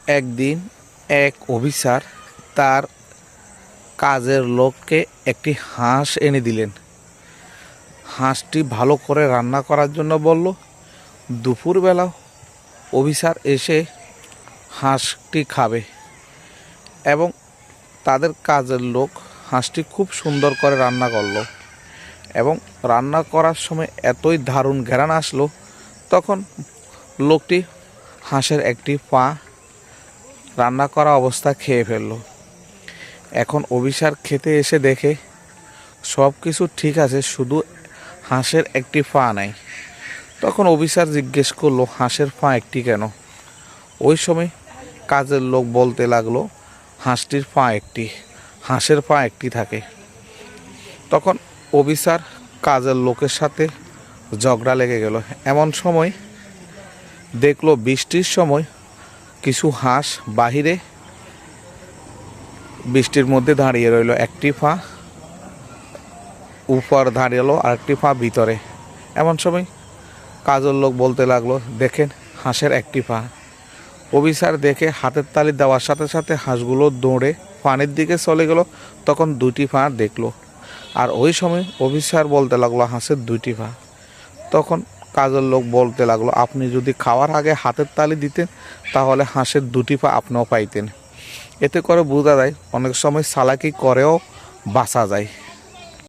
একদিন এক অফিসার তার কাজের লোককে একটি হাঁস এনে দিলেন। হাঁসটি ভালো করে রান্না করার জন্য বলল। দুপুরবেলা অফিসার এসে হাঁসটি খাবে এবং তাদের কাজের লোক হাঁসটি খুব সুন্দর করে রান্না করলো এবং রান্না করার সময় এতই দারুণ ঘ্রাণ আসলো, তখন লোকটি হাঁসের একটি পা রান্না করা অবস্থা খেয়ে ফেললো। এখন অফিসার খেতে এসে দেখে সব কিছু ঠিক আছে, শুধু হাঁসের একটি পা নাই। তখন অফিসার জিজ্ঞেস করলো, হাঁসের পা একটি কেন? ওই সময় কাজের লোক বলতে লাগলো, হাঁসটির পা একটি, হাঁসের পা একটি থাকে। তখন অফিসার কাজের লোকের সাথে ঝগড়া লেগে গেল। এমন সময় দেখলো বৃষ্টির সময় কিছু হাঁস বাহিরে বৃষ্টির মধ্যে দাঁড়িয়ে রইল। একটি পা উপর দাঁড়িয়েলো আর একটি পা ভিতরে। এমন সময় কাজের লোক বলতে লাগলো, দেখেন হাঁসের একটি পা। অফিসার দেখে হাতের তালি দেওয়ার সাথে সাথে হাঁসগুলো দৌড়ে পানির দিকে চলে গেল। তখন দুটি পা দেখলো। আর ওই সময় অফিসার বলতে লাগলো, হাঁসের দুইটি পা। তখন কাজের লোক বলতে লাগলো, আপনি যদি খাওয়ার আগে হাতের তালি দিতেন তাহলে হাঁসের দুটি পা আপনিও পাইতেন। এতে করে বোঝা যায় অনেক সময় চালাকি করেও বাঁচা যায়।